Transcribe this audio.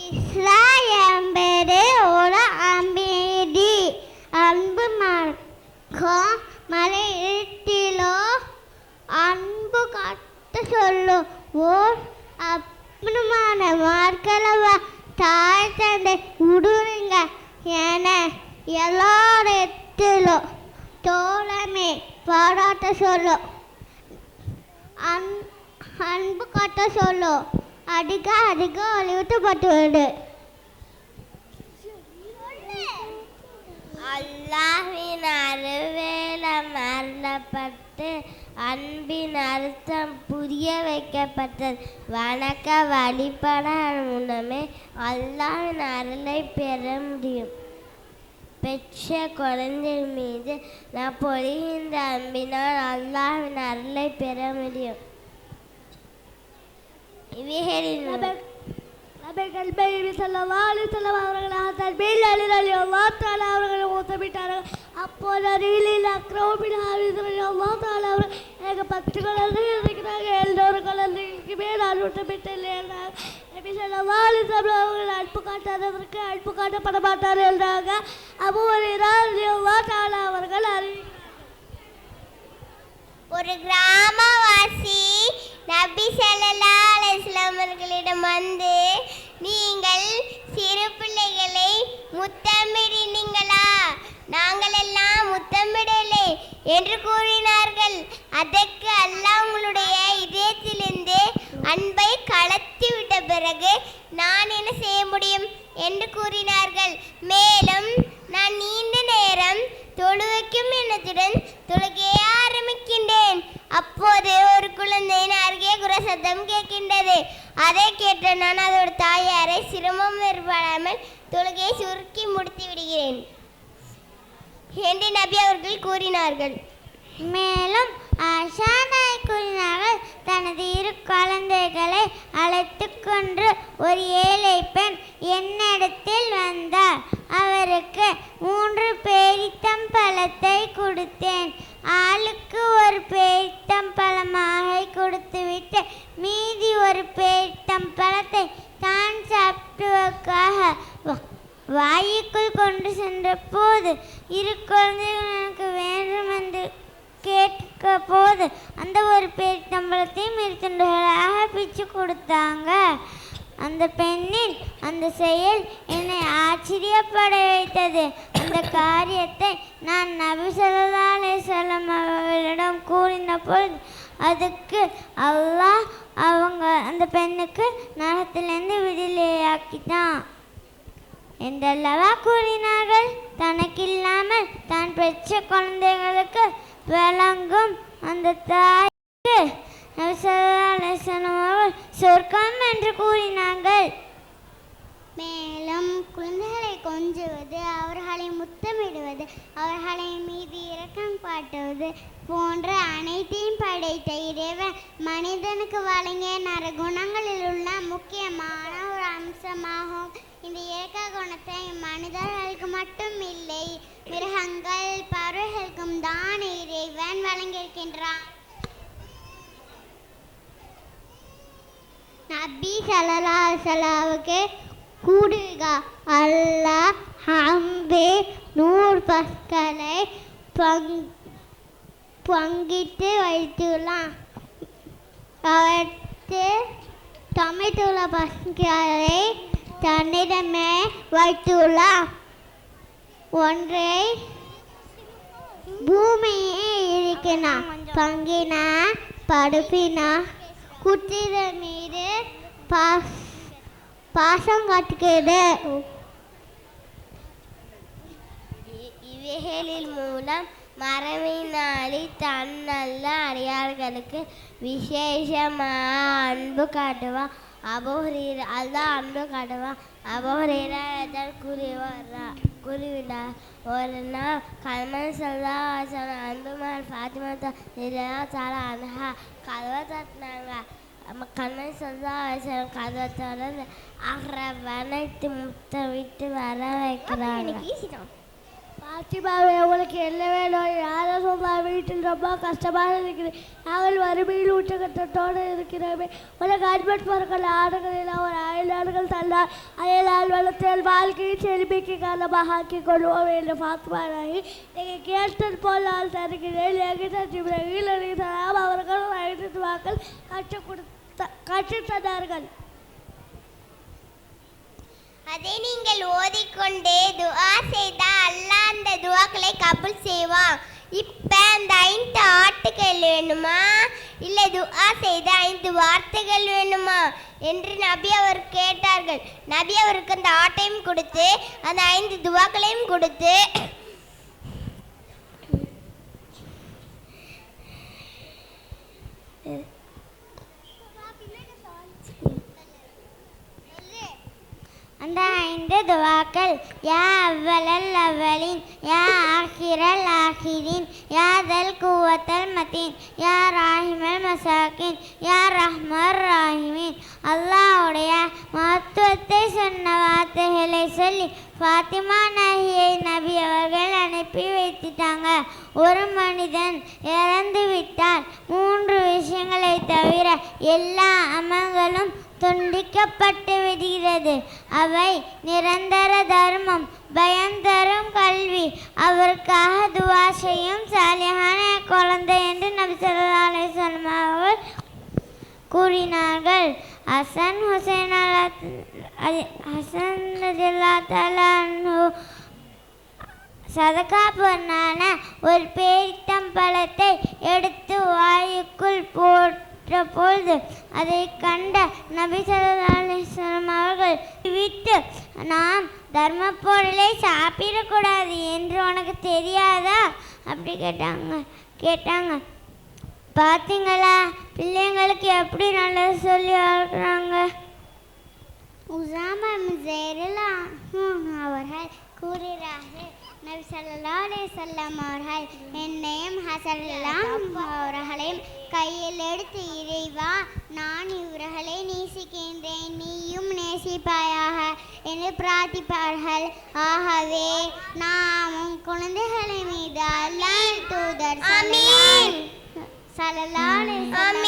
இஸ்லாம் என்பது ஒரு அமைதி அன்பு மார்க்கம். மலை இருட்டிலோ அன்பு காட்ட சொல்லும் ஓர் அற்புதமான மார்க்கலவா. தாய் தந்தை விடுங்க என எல்லாரிடத்திலும் தோழமை பாராட்ட சொல்லும் அன்பு காட்ட சொல்லும். அதிக அதிக ஒளிவிட்டுப்பட்டுள்ளது. அல்லாஹ்வின் அருள்வேல மரணப்பட்டு அன்பின் அர்த்தம் புரிய வைக்கப்பட்டது. வணக்க வழிபட மூலமே அல்லாஹ்வின் அருளை பெற முடியும். பெற்ற குழந்தை மீது நான் பொழிகின்ற அன்பினால் அல்லாஹ்வின் அருளை பெற முடியும். இவைகளின் அவர்களை ஊத்தமிட்டார்கள். அப்போது அருகில் எனக்கு 10 குழந்தைகள் இருக்கிறாங்க. எல்லோரு குழந்தைகளுக்குமே நான் ஊட்டமிட்டேன் என்றாங்க. அவர்கள் அன்பு காட்டாததற்கு அன்பு காட்டப்பட மாட்டார் என்றாங்க. அவர்கள் ஒரு கிராமவாசி நபி ஸல்லல்லாஹு அலைஹி வஸல்லம் அவர்களிடம் வந்து, நீங்கள் சிறு பிள்ளைகளை முத்தமிடினீங்களா? நாங்கள் எல்லாம் முத்தமிடலை என்று கூறினார்கள். அதற்கு அல்லாஹ் உங்களுடைய இதயத்திலிருந்து அன்பை கலத்தி விட்ட பிறகு நான் என்ன செய்ய முடியும் என்று கூறினார்கள். மேலும் நான் நீண்ட நேரம் தொழுவைக்கும் எண்ணத்துடன் தொழுகையை ஆரம்பிக்கின்றேன். அப்போது ஒரு குழந்தையின் அருகே குரசத்தம் கேட்கின்றது. அதை கேட்ட நான் அதோட தாயாரை சிரமம் ஏற்படாமல் தொழுகையை சுருக்கி முடித்து விடுகிறேன் என்று நபி அவர்கள் கூறினார்கள். மேலும் ஆஷா நாய் கூறினார்கள், தனது 2 குழந்தைகளை அழைத்து கொண்டு ஒரு ஏழை பெண் என்னிடத்தில் வந்தார். அவருக்கு 3 பேரித்தம்பழத்தை கொடுத்தேன். ஆளுக்கு ஒரு பேரித்தம்பழமாக கொடுத்துவிட்டு மீதி ஒரு பேரித்தம்பழத்தை தான் சாப்பிட்டுவதற்காக வாயுக்குள் கொண்டு சென்ற போது 2 குழந்தைகள் எனக்கு வேண்டும் என்று கேட்க போது அந்த ஒரு பேரித்தம்பழத்தையும் 2 துண்டுகளாக பிச்சு கொடுத்தாங்க. அந்த பெண்ணின் அந்த செயல் என்னை ஆச்சரியப்பட வைத்தது. அந்த காரியத்தை நான் நபி ஸல்லல்லாஹு அலைஹி வஸல்லம் அவர்களிடம் கூறின பொழுது அதுக்கு அல்லாஹ் அந்த பெண்ணுக்கு நரகத்திலிருந்து விடுதலையாக்கினான் என்றல்லவா கூறினார்கள். தனக்கில்லாமல் தான் பெற்ற குழந்தைகளுக்கு வழங்கும் அந்த தாய்க்கு நபி ஸல்லல்லாஹு அலைஹி வஸல்லம் அவர்கள் சொர்க்கம் என்று கூறினார்கள். மேலும் குழந்தைகளை கொஞ்சுவது, அவர்களை முத்தமிடுவது, அவர்களை மீது இரக்கம் காட்டுவது போன்ற அனைத்தையும் படைத்த இறைவன் மனிதனுக்கு வழங்கிய நற்குணங்களில் உள்ள முக்கியமான ஒரு அம்சமாகும். இந்த இரக்க குணத்தை மனிதர்களுக்கு மட்டும் இல்லை, மிருகங்கள் பறவைகளுக்கும் தான் இறைவன் வழங்கியிருக்கின்றான். நபி ஸல்லல்லாஹு அலைஹி வஸல்லமுக்கு கூடுக அல்லாஹ் ஹம்து 100 பஸ்களை பங்கிட்டு வைத்துள்ளான். அவற்று தமிழ்த்துள்ள பஸ்களை தன்னிடமே வைத்துள்ளான். ஒன்றை பூமியை இருக்கிறா பங்கினா படுப்பினா குத்திர மீது பாசம் காட்டுகிறது. இவைகளின் மூலம் மரபினாலி தன் நல்ல அடியார்களுக்கு விசேஷமாக அன்பு காட்டுவான். அல்லாஹ் அன்பு காட்டுவான். கூறிவிட்டார். ஒரு நாள் கல்மன் ஸல்லல்லாஹு அன்புமார் ஃபாத்திமா தாலா அன்ஹா கதவை தட்டினாங்க. கல்மன் ஸல்லல்லாஹு கதவை திறந்து அரவணைத்து முத்தமிட்டு வர வைக்கிறாங்க. பாத்திமாவே, உங்களுக்கு என்ன வேணும்? யாரை சொன்னால் வீட்டில் ரொம்ப கஷ்டமாக இருக்குது. நாங்கள் வறுமையில் ஊற்றக்கட்டத்தோடு இருக்கிறோமே. உனக்கு அட்மிட் பொருட்கள் ஆடுகளில் ஒரு அயலாடுகள் தந்தால் அயலால் வளர்த்தால் வாழ்க்கையை செழுமைக்கு காரணமாக ஆக்கி கொள்வோம் என்று பாத்திமாராகி நீங்கள் கேட்டது போல் நான் தருகிறேன். எங்கிட்ட அவர்கள் ஐந்து வாக்கள் கற்றுத் தந்தார்கள். அதை நீங்கள் ஓதிக்கொண்டே துஆ செய்தால் அல்லாஹ் அந்த துஆக்களை கபூல் செய்வான். இப்போ அந்த 5 ஆட்டுகள் வேணுமா இல்லை துஆ செய்த 5 வார்த்தைகள் வேணுமா என்று நபி அவர் கேட்டார்கள். நபி அவருக்கு அந்த ஆட்டையும் கொடுத்து அந்த 5 துஆக்களையும் கொடுத்து அந்த 5 துவாக்கள் யா அவ்வலல் அவ்வலின், யா ஆஹிரல் ஆஹிரின், யா தல் குவத்தல் மதீன், யா ராஹிமல் மசாக்கின், யா ரஹ்மர் ராஹிமின். அல்லாஹ்வுடைய மகத்துவத்தை சொன்ன வார்த்தைகளை சொல்லி ஃபாத்திமா நாயியை நபி அவர்கள் அனுப்பி வைத்துட்டாங்க. ஒரு மனிதன் இறந்து விட்டால் 3 விஷயங்களை தவிர எல்லா அமல்களும் துண்டிக்கப்பட்டு விடுகிறது. அவை நிரந்தர தர்மம், பயம் தரும் கல்வி, அவருக்காக துவா செய்யும் சாலிஹான குழந்தை என்று நபி ஸல்லல்லாஹு அலைஹி வஸல்லம் அவர்கள் கூறினார்கள். ஹசன் ரலியல்லாஹு தஆலா அன்ஹு சதகா பண்ணான ஒரு பேரித்தம்பழத்தை எடுத்து வாயுக்குள் போட்டபொழுது அதை கண்ட நபி ஸல்லல்லாஹு அலைஹி வஸல்லம் அவர்கள் விட்டு நாம் தர்ம பொருளை சாப்பிடக்கூடாது என்று உனக்கு தெரியாதா அப்படி கேட்டாங்க. பார்த்தீங்களா பிள்ளைங்களுக்கு எப்படி நல்லது சொல்லி வளர்க்குறாங்க. உசாமா அவர்கள் கூறுகிறார்கள், நபி ஸல்லல்லாஹு அலைஹி வஸல்லம் அவர்கள் என்னையும் ஹஸன் அவர்களையும் கையில் எடுத்து, இறைவா நான் இவர்களை நேசிக்கின்றேன், நீயும் நேசிப்பாயாக என்று பிரார்த்திப்பார்கள். ஆகவே நாமும் குழந்தைகளை மீது அல்லாஹ்வின் தூதர் ஸல்லல்லாஹு அலைஹி வஸல்லம்